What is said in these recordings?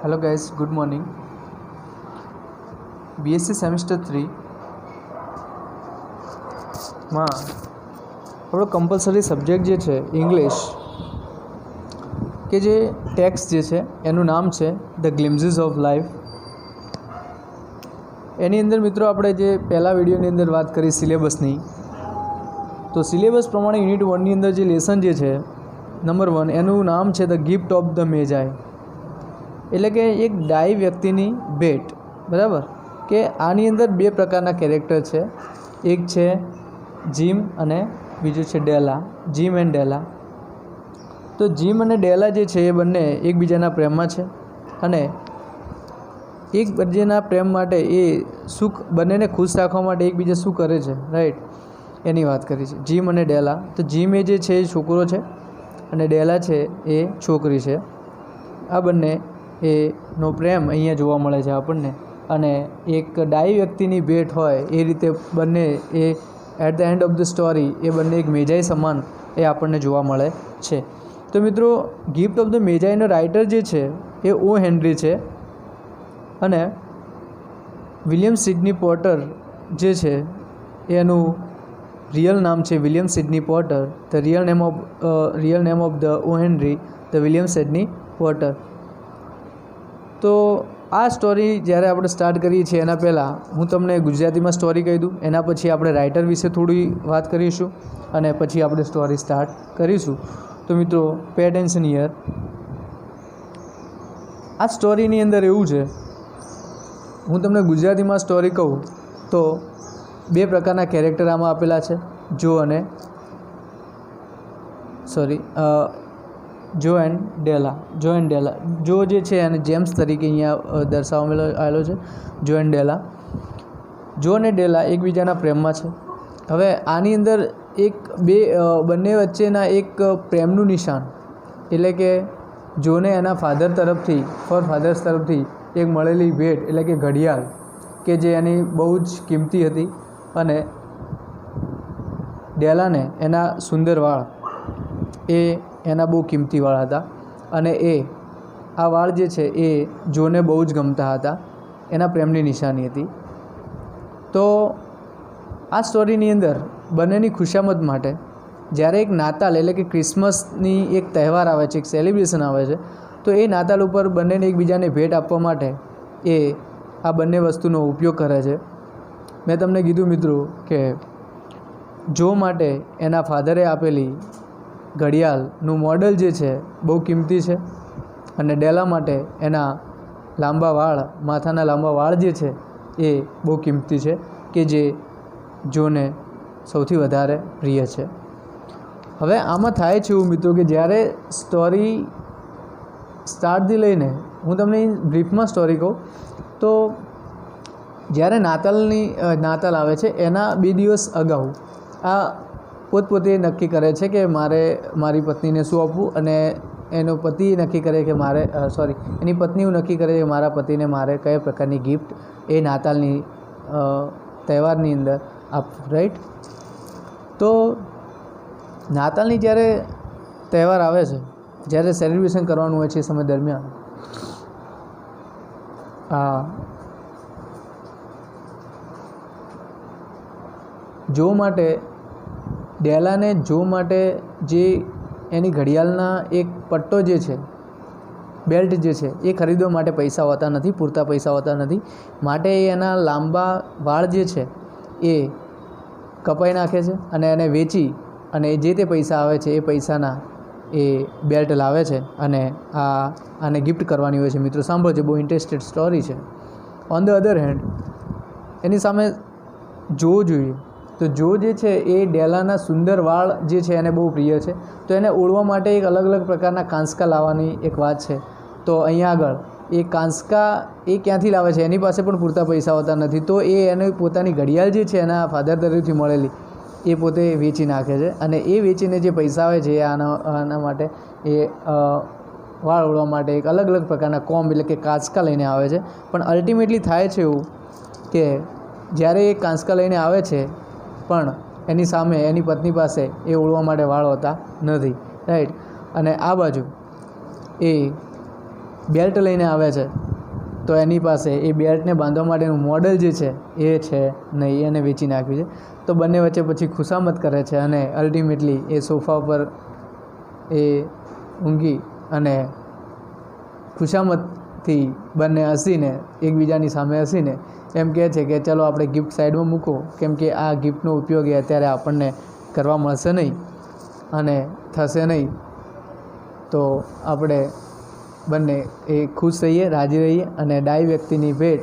Hello guys, good morning. BSc semester 3 માં આપણો compulsory subject જે છે ઇંગ્લિશ, કે જે ટેક્સ્ટ જે છે એનું નામ છે ધ ગ્લિમ્સીસ ઓફ લાઈફ. એની અંદર મિત્રો આપણે જે પહેલા વિડીયોની અંદર વાત કરી સિલેબસની, તો સિલેબસ પ્રમાણે યુનિટ 1ની અંદર જે લેસન જે છે નંબર 1 એનું નામ છે ધ ગિફ્ટ ઓફ ધ મેજાઈ, એટલે કે એક ડાઈ વ્યક્તિની ભેટ. બરાબર, કે આની અંદર બે પ્રકારના કેરેક્ટર છે, એક છે જીમ અને બીજું છે ડેલા. Gym and ડેલા. તો જીમ અને ડેલા જે છે એ બંને એકબીજાના પ્રેમમાં છે અને એકબીજાના પ્રેમ માટે એ સુખ બંનેને ખુશ રાખવા માટે એકબીજા શું કરે છે, રાઈટ, એની વાત કરી છે જીમ અને ડેલા. તો જીમ એ જે છે એ છોકરો છે અને ડેલા છે એ છોકરી છે. આ બંને એનો પ્રેમ અહીંયા જોવા મળે છે આપણને, અને એક ડાઈ વ્યક્તિની ભેટ હોય એ રીતે બંને એ at the end of the story એ બંને એક મેજાઈ સમાન એ આપણને જોવા મળે છે. તો મિત્રો, ગિફ્ટ ઓફ ધ મેજાઈનો રાઇટર જે છે એ ઓ હેનરી છે અને વિલિયમ સિડની પોર્ટર જે છે એનું રિયલ નામ છે William Sydney Porter. The real name of the O Henry the William Sydney Porter. તો આ સ્ટોરી જ્યારે આપણે સ્ટાર્ટ કરીએ છીએ એના પહેલાં હું તમને ગુજરાતીમાં સ્ટોરી કહી દઉં, એના પછી આપણે રાઇટર વિશે થોડી વાત કરીશું અને પછી આપણે સ્ટોરી સ્ટાર્ટ કરીશું. તો મિત્રો, પે એટેન્શન હિયર. આ સ્ટોરીની અંદર એવું છે, હું તમને ગુજરાતીમાં સ્ટોરી કહું તો બે પ્રકારના કેરેક્ટર આમાં આપેલા છે, જો એન્ડ ડેલા. જો જે છે અને જેમ્સ તરીકે અહીંયા દર્શાવવામાં આવેલો છે, જો એન્ડ ડેલા. જો અને ડેલા એકબીજાના પ્રેમમાં છે. હવે આની અંદર બંને વચ્ચેના એક પ્રેમનું નિશાન, એટલે કે જોને એના ફાધર્સ તરફથી એક મળેલી ભેટ, એટલે કે ઘડિયાળ, કે જે એની બહુ જ કિંમતી હતી, અને ડેલાને એના સુંદર વાળ એ એના બહુ કિંમતી વાળ હતા, અને આ વાળ જે છે એ જોને બહુ જ ગમતા હતા, એના પ્રેમની નિશાની હતી. તો આ સ્ટોરીની અંદર બંનેની ખુશામત માટે જ્યારે એક નાતાલ એટલે કે ક્રિસમસની એક તહેવાર આવે છે, એક સેલિબ્રેશન આવે છે, તો એ નાતાલ ઉપર બંનેને એકબીજાને ભેટ આપવા માટે આ બંને વસ્તુનો ઉપયોગ કરે છે. મેં તમને કીધું મિત્રો કે જો માટે એના ફાધરે આપેલી ઘડિયાળનું મોડલ જે છે બહુ કિંમતી છે, અને ડેલા માટે એના માથાના લાંબા વાળ જે છે એ બહુ કિંમતી છે, કે જે જોને સૌથી વધારે પ્રિય છે. હવે આમાં થાય છે એવું મિત્રો કે જ્યારે સ્ટોરી સ્ટાર્ટથી લઈને હું તમને બ્રીફમાં સ્ટોરી કહું તો જ્યારે નાતાલ આવે છે એના 2 દિવસ અગાઉ આ પોતપોતે નક્કી કરે છે કે મારે મારી પત્નીને શું આપવું, અને એનો પતિ નક્કી કરે કે એની પત્ની નક્કી કરે કે મારા પતિને મારે કયા પ્રકારની ગિફ્ટ એ નાતાલની તહેવારની અંદર આપવું, રાઈટ. તો નાતાલની જ્યારે તહેવાર આવે છે, જ્યારે સેલિબ્રેશન કરવાનું હોય છે એ સમય દરમિયાન ડેલાને જો માટે જે એની ઘડિયાળના એક પટ્ટો જે છે, બેલ્ટ જે છે એ ખરીદવા માટે પૂરતા પૈસા હોતા નથી, માટે એના લાંબા વાળ જે છે એ કપાઈ નાખે છે અને એને વેચી અને જે તે પૈસા આવે છે એ પૈસાના એ બેલ્ટ લાવે છે અને આને ગિફ્ટ કરવાની હોય છે. મિત્રો સાંભળો, બહુ ઇન્ટરેસ્ટેડ સ્ટોરી છે. ઓન ધ અધર હેન્ડ એની સામે જોઈએ તો જો જે છે એ ડેલાના સુંદર વાળ જે છે એને બહુ પ્રિય છે, તો એને ઓળવા માટે એક અલગ અલગ પ્રકારના કાંસકા લાવવાની એક વાત છે. તો અહીંયા આગળ એ કાંસકા ક્યાંથી લાવે છે, એની પાસે પણ પૂરતા પૈસા હોતા નથી, તો એને પોતાની ઘડિયાળ જે છે એના ફાધર તરફથી મળેલી એ પોતે વેચી નાખે છે, અને એ વેચીને જે પૈસા આવે છે આના માટે વાળ ઓળવા માટે એક અલગ અલગ પ્રકારના કોમ્બ એટલે કે કાંસકા લઈને આવે છે. પણ અલ્ટિમેટલી થાય છે એવું કે જ્યારે એ કાંસકા લઈને આવે છે પણ એની સામે એની પત્ની પાસે એ ઓળવા માટે વાળ હોતા નથી, રાઈટ. અને આ બાજુ એ બેલ્ટ લઈને આવે છે તો એની પાસે એ બેલ્ટને બાંધવા માટેનું મોડલ જે છે એ છે નહીં, એને વેચી નાખ્યું છે. તો બંને વચ્ચે પછી ખુશામત કરે છે અને અલ્ટિમેટલી એ સોફા પર એ ઊંઘી અને ખુશામતથી બંને હસીને એકબીજાની સામે હસીને એમ કહે છે કે ચલો આપણે ગિફ્ટ સાઈડમાં મૂકો, કેમ કે આ ગિફ્ટનો ઉપયોગ અત્યારે આપણને કરવા મળશે નહીં અને થશે નહીં, તો આપણે બંને એ ખુશ રહીએ, રાજી રહીએ અને ડાઈ વ્યક્તિની ભેટ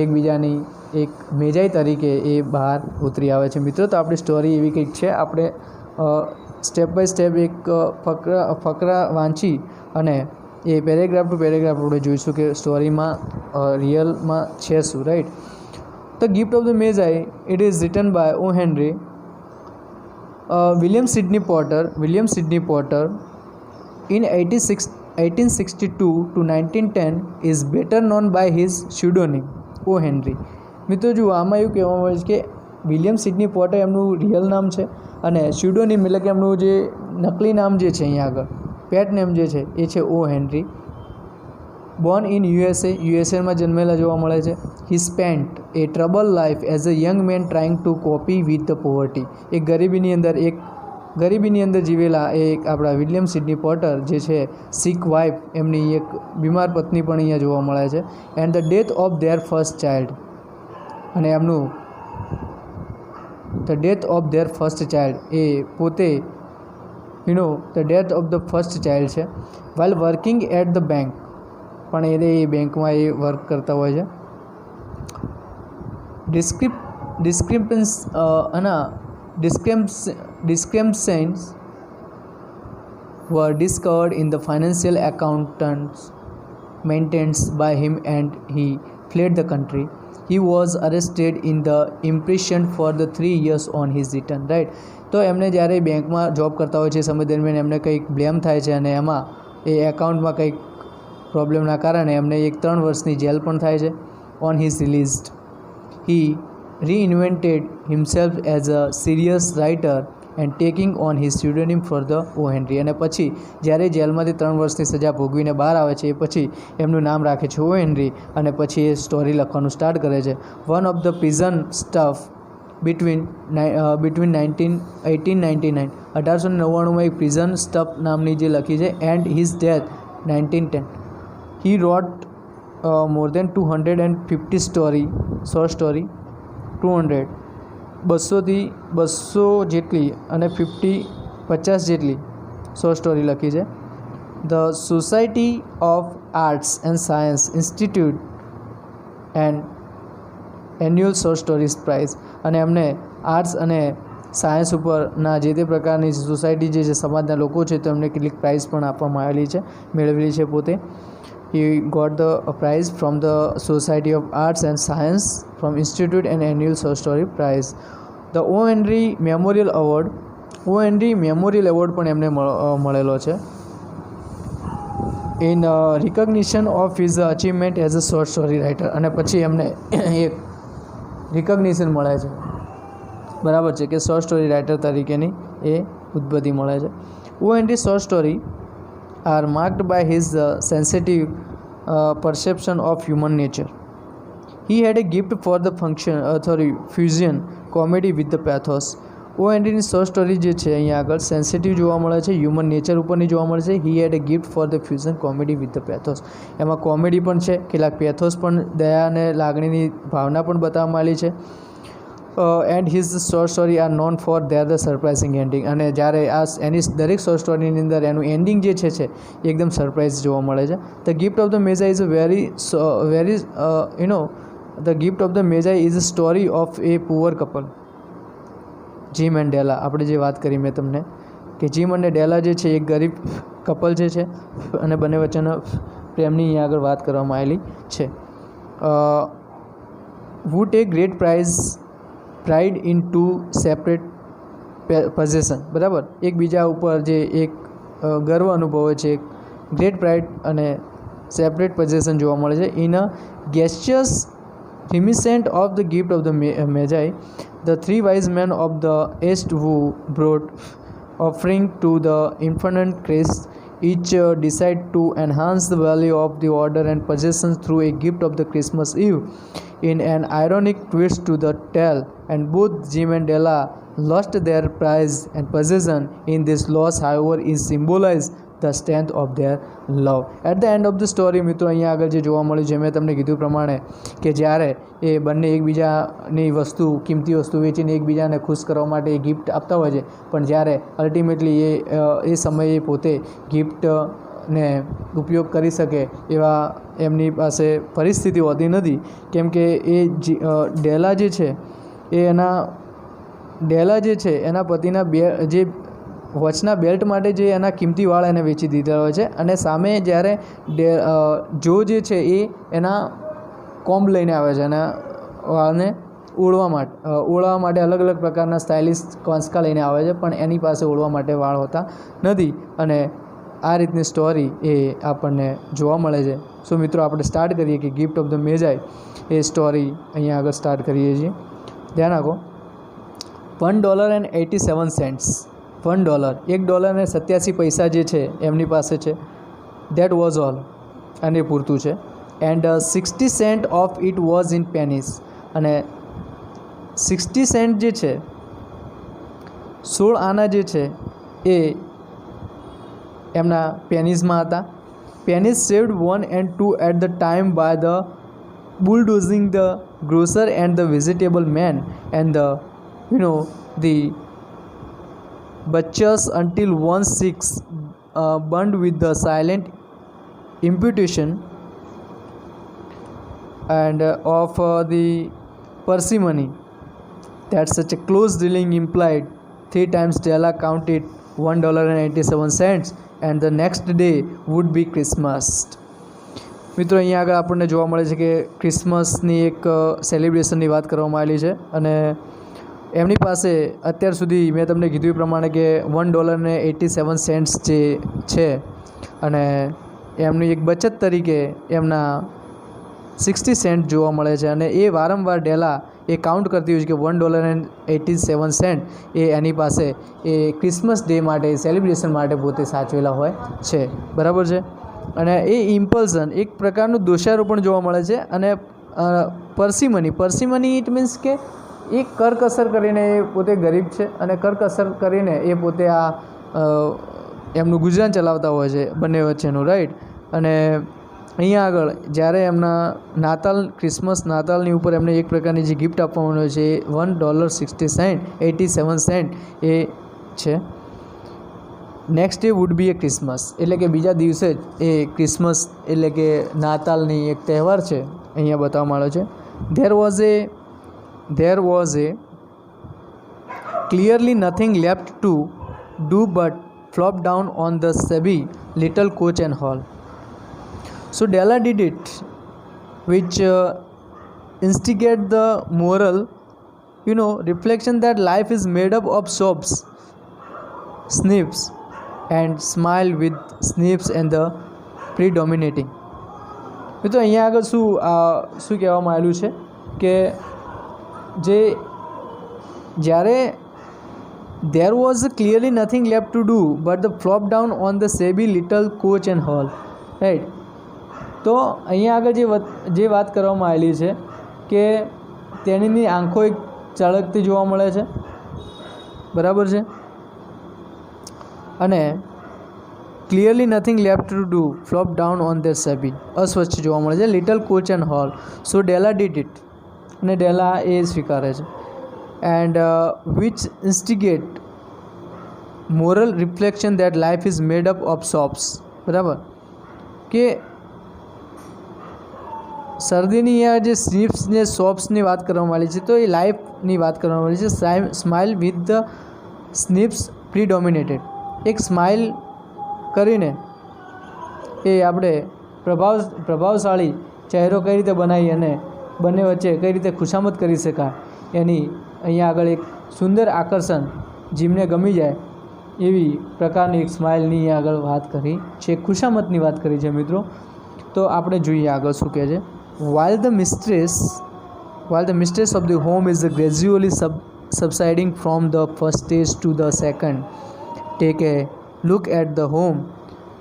એકબીજાની એક મેજાઈ તરીકે એ બહાર ઉતરી આવે છે. મિત્રો, તો આપણી સ્ટોરી એવી કંઈક છે. આપણે સ્ટેપ બાય સ્ટેપ એક ફકરા વાંચી અને એ પેરેગ્રાફ ટુ પેરેગ્રાફ આપણે જોઈશું કે સ્ટોરીમાં રિયલમાં છે શું, right. The gift of the Magi, it is written by O Henry. William Sidney Porter in 1862 to 1910 is better known by his pseudonym O. Henry. મિત્રો જુઓ, આમાં એવું કહેવામાં આવે છે કે વિલિયમ સિડની પોર્ટર એમનું રિયલ નામ છે અને સ્યુડોનિમ એટલે કે એમનું જે નકલી નામ જે છે અહીંયા આગળ પેટ નેમ જે છે એ છે ઓ હેનરી. બોર્ન ઇન યુએસએમાં જન્મેલા જોવા મળે છે. He spent a trouble life as a young man trying to copy with the poverty. એક ગરીબીની અંદર જીવેલા એક આપણા વિલિયમ સિડની પોર્ટર જે છે સિક વાઇફ, એમની એક બીમાર પત્ની પણ અહીંયા જોવા મળે છે. And the death of their first child, અને એમનું the death of their first child એ પોતે the death of the first child છે. While working at the bank, પણ એ બેંકમાં એ વર્ક કરતા હોય છે. Discrepancies were discovered in the financial accountants maintained by him and he fled the country. He was arrested in the imprisoned for the 3 years on his return, right. તો એમને જ્યારે બેંકમાં જોબ કરતા હોય છે સમય દરમિયાન એમને કંઈક બ્લેમ થાય છે અને એમાં એ એકાઉન્ટમાં કંઈક પ્રોબ્લેમના કારણે એમને 3 વર્ષની જેલ પણ થાય છે. On his released he reinvented himself as a serious writer and taking on his pseudonym for the O. Henry. અને પછી જ્યારે જેલમાંથી 3 વર્ષની સજા ભોગવીને બહાર આવે છે એ પછી એમનું નામ રાખે છે ઓ હેનરી અને પછી એ સ્ટોરી લખવાનું સ્ટાર્ટ કરે છે. One of the prison stuff between 1899 1899માં એક પ્રિઝન સ્ટફ નામની જે લખી છે and his death 1910. he wrote more than 250 short story 200 જેટલી અને 50 જેટલી શોર્ટ સ્ટોરી લખી છે. The society of arts and science institute and annual short stories prize, અને એમને આર્ટ્સ અને સાયન્સ ઉપરના જે તે પ્રકારની સોસાયટી જે છે સમાજના લોકો છે તો એમને કેટલીક પ્રાઇઝ પણ આપવામાં મેળવેલી છે પોતે. He got the prize from the Society of Arts and Science from Institute and Annual Short Story Prize. The O. Henry Memorial Award પણ એમને મળેલો છે in recognition of his achievement as a short story writer. અને પછી એમને એક recognition મળે છે, બરાબર છે, કે શોર્ટ સ્ટોરી રાઇટર તરીકેની એ ઉદ્બત્તિ મળે છે. O. Henry short story are marked by his sensitive perception of human nature. He had a gift for the fusion comedy with the pathos. O હેનરીની શોર્ટ સ્ટોરી જે છે અહીંયા આગળ સેન્સિટિવ જોવા મળે છે, હ્યુમન નેચર ઉપરની જોવા મળે છે. He had a gift for the fusion comedy with the pathos. એમાં કોમેડી પણ છે, કેટલાક પેથોસ પણ, દયા અને લાગણીની ભાવના પણ બતાવવામાં આવી છે. And his short story are known for their the surprising ending. અને જ્યારે એની દરેક શોર્ટ સ્ટોરીની અંદર એનું એન્ડિંગ જે છે એકદમ સરપ્રાઇઝ જોવા મળે છે. The gift of the Magi is the gift of the Magi is a story of a poor couple. Jim and Della, આપણે જે વાત કરી મેં તમને કે જીમ અને ડેલા જે છે એક ગરીબ કપલ જે છે અને બંને વચ્ચેના પ્રેમની અહીંયા આગળ વાત કરવામાં આવેલી છે. who take great pride in two separate possession, બરાબર, એકબીજા ઉપર જે એક ગર્વ અનુભવે છે, ગ્રેટ પ્રાઇડ અને સેપરેટ પોઝેશન જોવા મળે છે. In a gestures reminiscent of the gift of the Magi, the 3 wise men of the East who brought offering to the infinite Christ each decide to enhance the value of the order and possessions through a gift of the Christmas Eve. In an ironic twist to the tale, and both Jim and Della lost their prize and possession. In this loss, however, is symbolized the strength of their love. At the end of the story, મિત્રો અહીંયા આગળ જે જોવા મળ્યું છે મેં તમને કીધું પ્રમાણે કે જ્યારે એ બંને એકબીજાની વસ્તુ કિંમતી વસ્તુ વેચીને એકબીજાને ખુશ કરવા માટે એ ગિફ્ટ આપતા હોય છે, પણ જ્યારે અલ્ટિમેટલી એ સમયે પોતે ગિફ્ટને ઉપયોગ કરી શકે એવા એમની પાસે પરિસ્થિતિ હોતી નથી, કેમ કે એ ડેલા જે છે એના પતિના જે વોચના બેલ્ટ માટે જે એના કિંમતી વાળ એને વેચી દીધા હોય છે, અને સામે જ્યારે જો જે છે એ એના કોમ્બ લઈને આવે છે અને વાળને ઓળવા માટે અલગ અલગ પ્રકારના સ્ટાઇલિશ કોન્સકા લઈને આવે છે, પણ એની પાસે ઓળવા માટે વાળ હોતા નથી. અને આ રીતની સ્ટોરી એ આપણને જોવા મળે છે. સો મિત્રો આપણે સ્ટાર્ટ કરીએ કે ગિફ્ટ ઓફ ધ મેજાઈ એ સ્ટોરી અહીંયા આગળ સ્ટાર્ટ કરીએ છીએ. ધ્યાન રાખો, $1.87, $1 ને 87 પૈસા જે છે એમની પાસે છે. દેટ વોઝ ઓલ, અને પૂરતું છે. And 60 cent of it was in pennies, અને 60 સેન્ટ જે છે 16 આના જે છે એ એમના પેનીઝમાં હતા. Pennies saved 1 and 2 at the time by the bulldozing the grocer and the vegetable man and the butchers until 1/6 burned with the silent imputation and of the parsimony that such a close dealing implied. 3 times Della counted $1.87 and the next day would be Christmas. મિત્રો અહીંયા આગળ આપણને જોવા મળે છે કે ક્રિસમસની એક સેલિબ્રેશનની વાત કરવામાં આવેલી છે, અને એમની પાસે અત્યાર સુધી મેં તમને કીધું એ પ્રમાણે કે $1.87 જે છે, અને એમની એક બચત તરીકે એમના 60 સેન્ટ જોવા મળે છે. અને એ વારંવાર ડેલા એ કાઉન્ટ કરતી હોય છે કે $1.87 એ એની પાસે એ ક્રિસમસ ડે માટે સેલિબ્રેશન માટે પોતે સાચવેલા હોય છે. બરાબર છે. અને એ ઇમ્પલ્સન એક પ્રકારનું દોષારોપણ જોવા મળે છે. અને પર્સીમની ઇટ મીન્સ કે એ કરકસર કરીને એ પોતે ગરીબ છે, અને કરકસર કરીને એ પોતે આ એમનું ગુજરાન ચલાવતા હોય છે બંને વચ્ચેનું, રાઈટ. અને અહીંયા આગળ જ્યારે એમના ક્રિસમસ નાતાલની ઉપર એમને એક પ્રકારની જે ગિફ્ટ આપવામાં આવે છે એ $1.87 એ છે. Next day would be A Christmas, એટલે કે બીજા દિવસે જ એ ક્રિસમસ એટલે કે નાતાલની એક તહેવાર છે અહીંયા બતાવવામાં આવ્યો છે. There was a clearly nothing left to do but flop down on the shabby little coach and hall. So Della did it, which instigate the moral, reflection that life is made up of soaps, snips, and smile with snips and the predominating. મિત્રો અહીંયા આગળ શું કહેવામાં આવેલું છે કે જ્યારે there was clearly nothing left to do but the flop down on the shabby little coach and hall, right. તો અહીંયા આગળ જે વાત કરવામાં આવેલી છે કે તેણીની આંખો એક ચળકતી જોવા મળે છે, બરાબર છે. અને clearly nothing left to do flop down on their shabby અસ્વચ્છ જોવા મળે છે little couch and howl. So Della did it, અને ડેલા એ સ્વીકારે છે. And which instigate moral reflection that life is made up of sobs, બરાબર. કે શરદીની આ જે સ્નિપ્સ ને સોપ્સની વાત કરવામાં આવી છે, તો એ લાઈફની વાત કરવામાં આવી છે. સ્માઇલ વિથ ધ સ્નિપ્સ પ્રીડોમિનેટેડ, એક સ્માઇલ કરીને એ આપણે પ્રભાવશાળી ચહેરો કઈ રીતે બનાવી અને બંને વચ્ચે કઈ રીતે ખુશામત કરી શકાય એની અહીંયા આગળ એક સુંદર આકર્ષણ જીમને ગમી જાય એવી પ્રકારની એક સ્માઇલની આગળ વાત કરી છે, ખુશામતની વાત કરી છે મિત્રો. તો આપણે જોઈએ આગળ શું કહે છે. while the mistress of the home is gradually subsiding from the first stage to the second, take a look at the home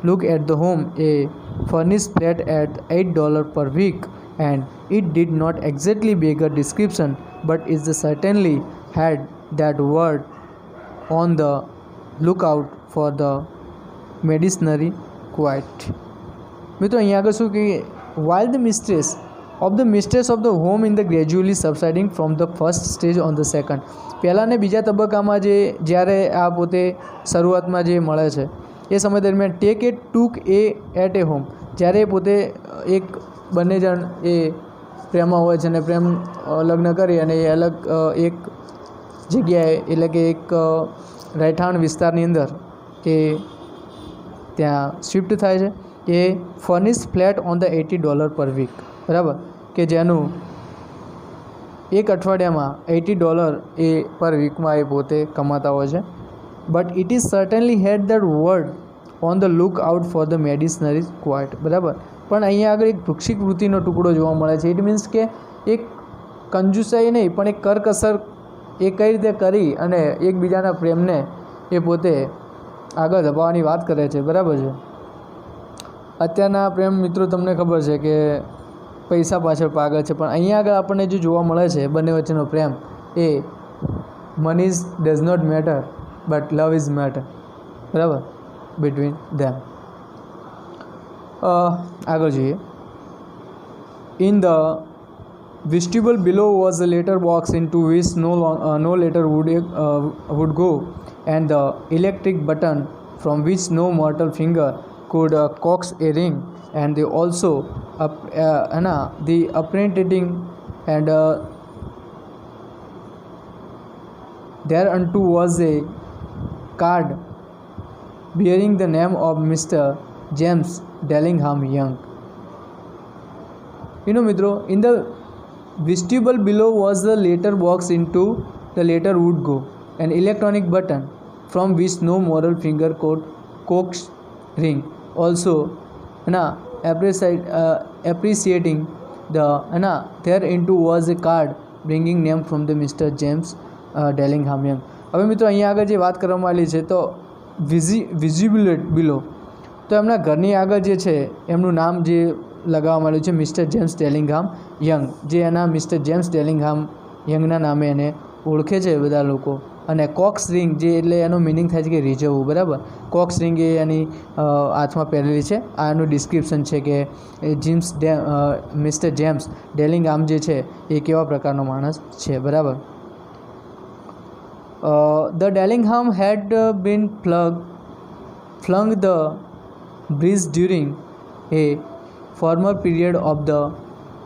look at the home, a furnished flat at $8 per week, and it did not exactly bear a description, but it certainly had that word on the lookout for the medicinary quiet. મિત્રો અહીંયા આગળ શું કે while the mistress of the home in the gradually subsiding from the first stage on the second, પહેલાં ને બીજા તબક્કામાં જે જ્યારે આ પોતે શરૂઆતમાં જે મળે છે એ સમય દરમિયાન took at a home, જ્યારે પોતે એક બંને જણ એ પ્રેમમાં હોય છે અને પ્રેમ લગ્ન કરી અને એ અલગ એક જગ્યાએ એટલે કે એક રહેઠાણ વિસ્તારની અંદર એ ત્યાં શિફ્ટ થાય છે. એ ફર્નિશ ફ્લેટ ઓન ધ $80 પર વીક, બરાબર, કે જેનું એક અઠવાડિયામાં $80 એ પર વીકમાં એ પોતે કમાતા હોય છે. But it is certainly had that word on the look out for the mendicancy squad, બરાબર. પણ અહીંયા આગળ એક વૃક્ષિક વૃત્તિનો ટુકડો જોવા મળે છે. ઇટ મીન્સ કે એક કંજુસાઈ નહીં પણ એક કરકસર એ કઈ રીતે કરી અને એકબીજાના પ્રેમને એ પોતે આગળ ધપાવવાની વાત કરે છે, બરાબર છે. અત્યારના પ્રેમ મિત્રો તમને ખબર છે કે પૈસા પાછળ પાગલ છે, પણ અહીંયા આગળ આપણને જે જોવા મળે છે બંને વચ્ચેનો પ્રેમ એ money does not matter but love is matter, બરાબર, બિટવીન ધેમ. આગળ જોઈએ. In the vestibule below was a letter box into which no letter would go, and the electric button from which no mortal finger could coax a ring, and they also the apprenticing, and thereunto was a card bearing the name of Mr. James Dellingham Young. મિત્રો, in the vestibule below was the letter box into the letter would go, an electronic button from which no moral finger could coax ring. Also, appreciating the thereinto was a card bringing name from the Mr. James Dellingham Young. હવે મિત્રો અહીંયા આગળ જે વાત કરવામાં આવેલી છે તો વિઝિબલ બિલો, તો એમના ઘરની આગળ જે છે એમનું નામ જે લગાવવામાં આવ્યું છે મિસ્ટર જેમ્સ ડેલિંગહામ યંગ, જે એના મિસ્ટર જેમ્સ ડેલિંગહામ યંગના નામે એને ઓળખે છે બધા લોકો. અને કોક્સ રિંગ જે એટલે એનો મિનિંગ થાય છે કે રીઝવવું, બરાબર. કોક્સ રિંગ એ એની હાથમાં પહેરેલી છે. આ એનું ડિસ્ક્રિપ્શન છે કે મિસ્ટર જેમ્સ ડેલિંગહામ જે છે એ કેવા પ્રકારનો માણસ છે, બરાબર. The Dillingham had been flung the breeze during a former period of the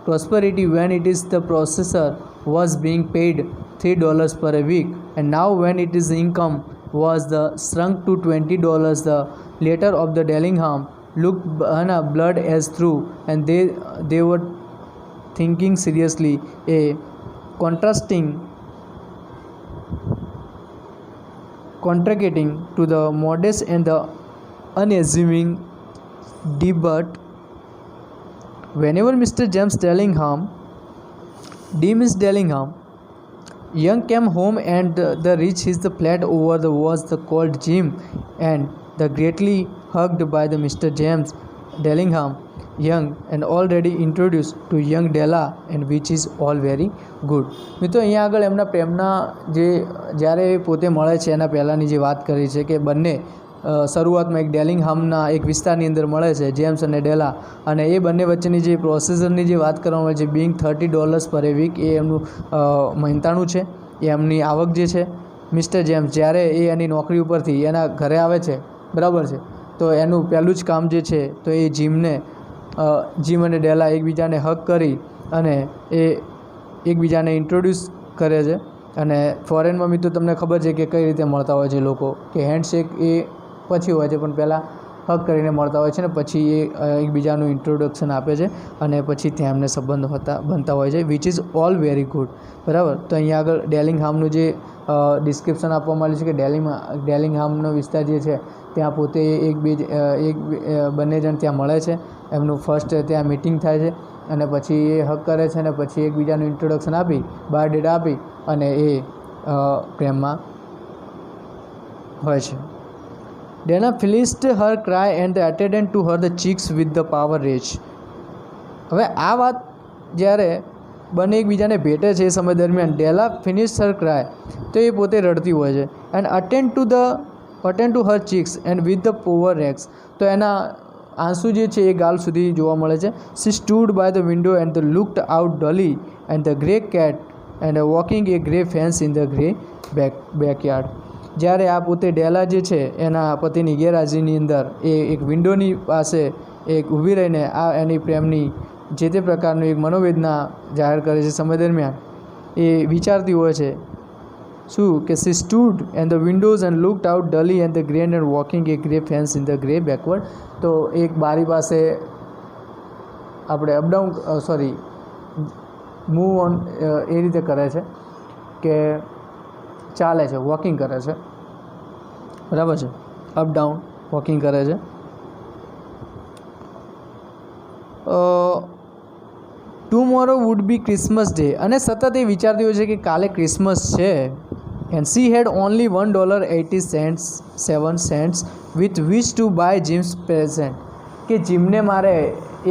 prosperity when it is the processor was being paid $3 per a week, and now when it is income was the shrunk to $20. The later of the Dellingham looked blood as through, and they were thinking seriously, a contracting to the modest and the unassuming debut. Whenever Mr. James Dellingham, Miss Dellingham Young came home and the reached his flat over the was the called Jim, and the greatly hugged by the Mr. James Dellingham Young and already introduced to young Della, and which is all very good. મિત્રો અહીંયા આગળ એમના પ્રેમના જે જ્યારે પોતે મળે છે એના પહેલાંની જે વાત કરી છે કે બંને શરૂઆતમાં એક ડેલિંગહામના એક વિસ્તારની અંદર મળે છે જેમ્સ અને ડેલા, અને એ બંને વચ્ચેની જે પ્રોસેસરની જે વાત કરવામાં આવે છે બિંગ $30 પર એ વીક, એ એમનું મહેનતાણું છે, એ એમની આવક જે છે. મિસ્ટર જેમ્સ જ્યારે એ એની નોકરી ઉપરથી એના ઘરે આવે છે, બરાબર છે, તો એનું પહેલું જ કામ જે છે તો એ જીમ અને ડેલા એકબીજાને હક કરી અને એ એકબીજાને ઇન્ટ્રોડ્યુસ કરે છે. અને ફોરેનમાં મિત્રો તમને ખબર છે કે કઈ રીતે મળતા હોય છે લોકો, કે હેન્ડશેક એ પછી હોય છે પણ પહેલાં હક કરીને મળતા હોય છે ને પછી એ એકબીજાનું ઇન્ટ્રોડક્શન આપે છે અને પછી ત્યાં એમને સંબંધ બનતા હોય છે, which is all very good, બરાબર. તો અહીંયા આગળ ડેલિંગહામનું જે ડિસ્ક્રિપ્શન આપવામાં આવ્યું છે કે ડેલિંગહામનો વિસ્તાર જે છે ત્યાં પોતે બંને જણ ત્યાં મળે છે, એમનું ફર્સ્ટ ત્યાં મિટિંગ થાય છે અને પછી એ હક કરે છે અને પછી એકબીજાનું ઇન્ટ્રોડક્શન આપી બાયોડેટા આપી અને એ પ્રેમમાં હોય છે. Della finished her cry and the attended to her the cheeks with the powder rag. હવે આ વાત જ્યારે બંને એકબીજાને ભેટે છે એ સમય દરમિયાન ડેલા ફિનિશ હર ક્રાય, તો એ પોતે રડતી હોય છે. And attend to her cheeks and with the powder rags, તો એના આંસુ જે છે એ ગાલ સુધી જોવા મળે છે. She stood by the window and the looked out dully and the grey cat and walking a grey fence in the grey backyard. જ્યારે આ પોતે ડેલા જે છે એના પતિની ગેરહાજરીની અંદર એ એક વિન્ડોની પાસે એક ઊભી રહીને આ એની પ્રેમની જે તે પ્રકારનું એક મનોવેદના જાહેર કરે છે સમય દરમિયાન. એ વિચારતી હોય છે શું કે C stood and the Windows and looked out dully and the grey and walking a grey fence in the grey backward. તો એક બારી પાસે આપણે અપડાઉન મૂવ ઓન એ રીતે કરે છે કે ચાલે છે, વોકિંગ કરે છે, બરાબર છે, અપ ડાઉન વોકિંગ કરે છે. Tomorrow would be Christmas day, અને સતત એ વિચારતી હોય છે કે કાલે ક્રિસમસ છે. And she had only $1.87 with which to buy Jim's present, કે જીમને મારે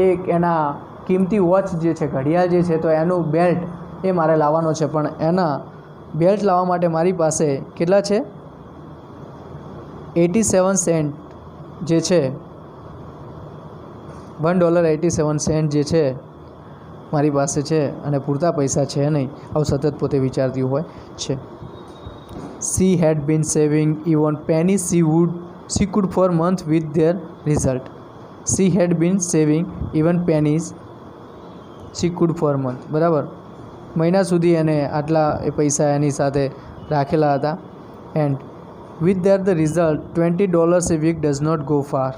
એક એના કિંમતી વોચ જે છે, ઘડિયાળ જે છે, તો એનું બેલ્ટ એ મારે લાવવાનો છે, પણ એના બેલ્ટ લાવવા માટે મારી પાસે કેટલા છે, 87 સેન્ટ જે છે, $1.87 જે છે મારી પાસે છે, અને પૂરતા પૈસા છે નહીં. આવું સતત પોતે વિચારતી હોય છે. She had been saving even pennies she could for month with their result. She had been saving even pennies she could for month. બરાબર, મહિના સુધી એને આટલા એ પૈસા એની સાથે રાખેલા હતા. And with that the result $20 a week does not go far.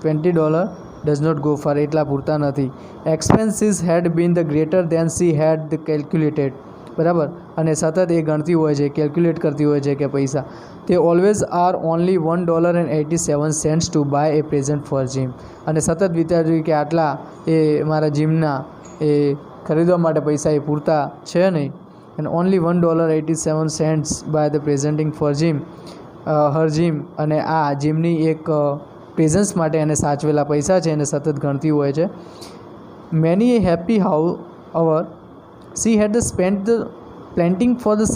$20 does not go far, એટલા પૂરતા નથી. Expenses had been the greater than she had calculated. બરાબર, અને સતત એ ગણતી હોય છે, કેલ્ક્યુલેટ કરતી હોય છે કે પૈસા તે always are only $1.87 to buy a present for Jim, અને સતત વિચાર્યું કે આટલા એ મારા જીમના એ ખરીદવા માટે પૈસા એ પૂરતા છે નહીં. And only $1.87 buy the presenting for Jim her Jim, અને આ જીમની એક પ્રેઝન્સ માટે એને સાચવેલા પૈસા છે એને સતત ગણતી હોય છે. Many a happy hour she had spent the planting for the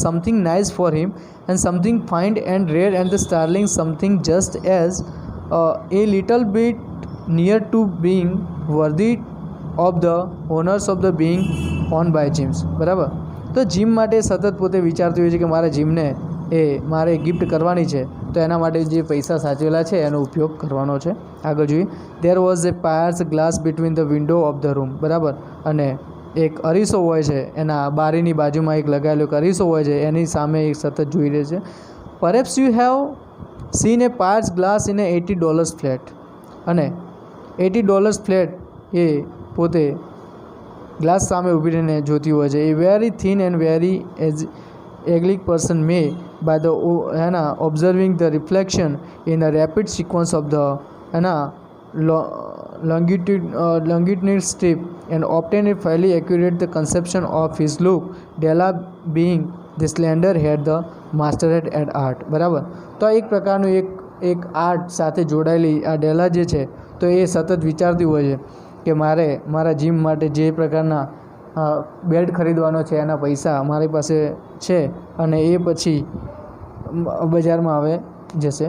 something nice for him and something fine and rare and the sterling something just as a little bit near to being worthy of the honors of the being owned by James. બરાબર, તો gym માટે સતત પોતે વિચારતી હોય છે કે મારે જીમને એ મારે ગિફ્ટ કરવાની છે, તો એના માટે જે પૈસા સાચવેલા છે એનો ઉપયોગ કરવાનો છે. આગળ જોઈએ. there was a pious glass between the window of the room. બરાબર, અને એક અરીસો હોય છે, એના બારીની બાજુમાં એક લગાવેલો એક અરીસો હોય છે, એની સામે એક સતત જોઈ રહે છે. Perhaps you have seen A પાર્સ glass in A $80 flat, અને $80 ફ્લેટ એ પોતે ગ્લાસ સામે ઊભી રહીને જોતી હોય છે. A very thin and very એગ્લિક person may by the observing the reflection in a rapid sequence of the longitudinal strip and obtain a fairly accurate the conception of his look. Della being the slender head the mastered at art. બરાબર, તો એક પ્રકારનું એક art સાથે જોડાયેલી આ ડેલા જે છે, તો એ સતત વિચારતી હોય છે કે મારે મારા જીમ માટે જે પ્રકારના બેલ્ટ ખરીદવાનો છે એના પૈસા મારી પાસે છે, અને એ પછી બજારમાં આવે જશે.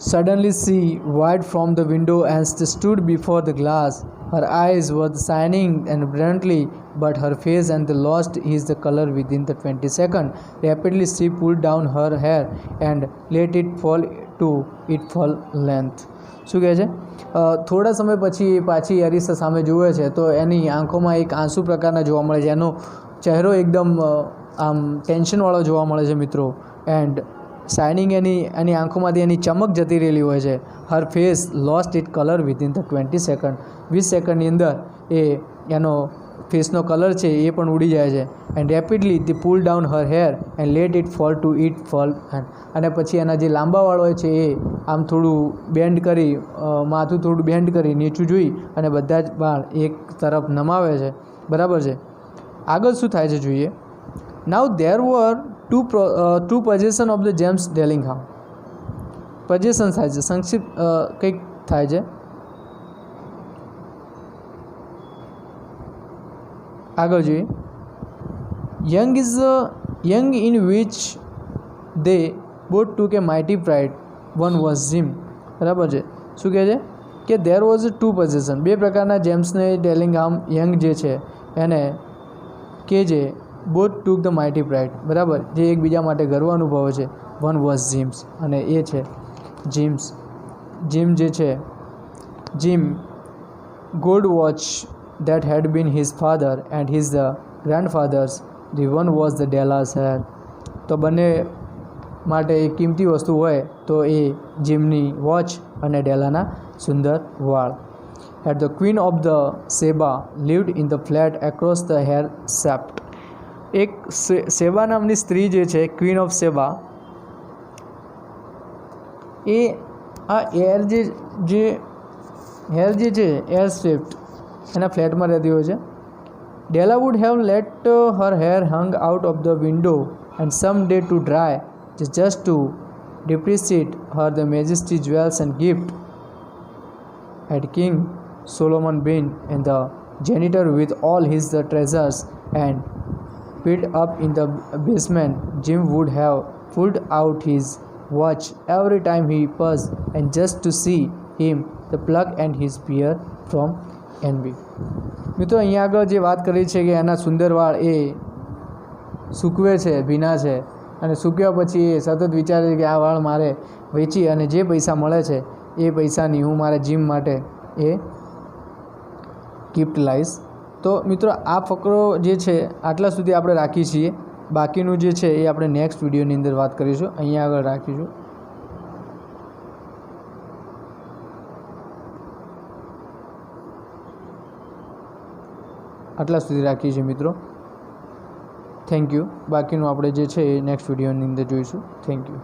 Suddenly she wide from the window and stood before the glass. Her eyes were shining and brilliantly, but her face and lost his color within the 20 seconds. Rapidly she pulled down her hair and let it fall to its full length. શું કહે છે? થોડા સમય પછી પાછી અરીસા સામે જુએ છે, તો એની આંખોમાં એક આંસુ પ્રકારના જોવા મળે છે. એનો ચહેરો એકદમ આમ ટેન્શનવાળો જોવા મળે છે મિત્રો. એન્ડ શાઇનિંગ એની આંખોમાંથી એની ચમક જતી રહેલી હોય છે. Her face lost it colour within the 20 second. 20 સેકન્ડની અંદર એનો ફેસનો કલર છે એ પણ ઉડી જાય છે. And rapidly the pull down her hair and let it fall to it fall. અને પછી એના જે લાંબા વાળ હોય છે એ આમ થોડું બેન્ડ કરી, માથું થોડું બેન્ડ કરી નીચું જોઈ અને બધા જ વાળ એક તરફ નમાવે છે. બરાબર છે. આગળ શું થાય છે જોઈએ. Now there were two possession of the James Dellingham. Possession થાય છે, સંક્ષિપ્ત કંઈક થાય છે. આગળ જોઈએ. Young in which they both took a mighty pride, one was Jim. બરાબર છે. શું કહે છે કે દેર વોઝ 2 પોઝેશન, 2 પ્રકારના જેમ્સને ટેલિંગહામ યંગ જે છે એને કે જે both took the mighty pride, બરાબર, જે એકબીજા માટે ગર્વ અનુભવે છે. વન વોઝ જીમ્સ, અને એ છે જીમ્સ. જીમ જે છે, gym gold watch that had been his father and his grandfather's. The one was the Della's hair. તો બંને માટે એક કિંમતી વસ્તુ હોય તો એ જીમની વોચ અને ડેલાના સુંદર વાળ. At the Queen of the Sheba lived in the flat across the hair shaft. એક સેબા નામની સ્ત્રી જે છે, ક્વીન ઓફ સેબા, એ આ હેર જે છે એર સ્વેપ્ટ એના ફ્લેટમાં રહેતી હોય છે. Della would have let her hair hung out of the window and some day to dry just to depreciate her the majesty jewels and gift. Had King Solomon been in the janitor with all his treasures and put up in the basement, Jim would have pulled out his watch every time he paused and just to see him the plug and his beer from envy. મિત્રો અહીંયા આગળ જે વાત કરી છે કે એના સુંદર વાળ એ સૂકવે છે, ભીના છે, અને સૂક્યા પછી એ સતત વિચારે છે કે આ વાળ મારે વેચી અને જે પૈસા મળે છે એ પૈસાની હું મારા જીમ માટે એ ગિફ્ટ લાવીશ. તો મિત્રો આ ફકરો જે છે આટલા સુધી આપણે રાખીએ છીએ. બાકીનું જે છે એ આપણે નેક્સ્ટ વિડીયોની અંદર વાત કરીશું. અહીંયા આગળ રાખીશું. આટલા સુધી રાખીએ છીએ મિત્રો. Thank you. બાકીનું આપણે જે છે એ નેક્સ્ટ વિડીયોની અંદર જોઈશું. Thank you.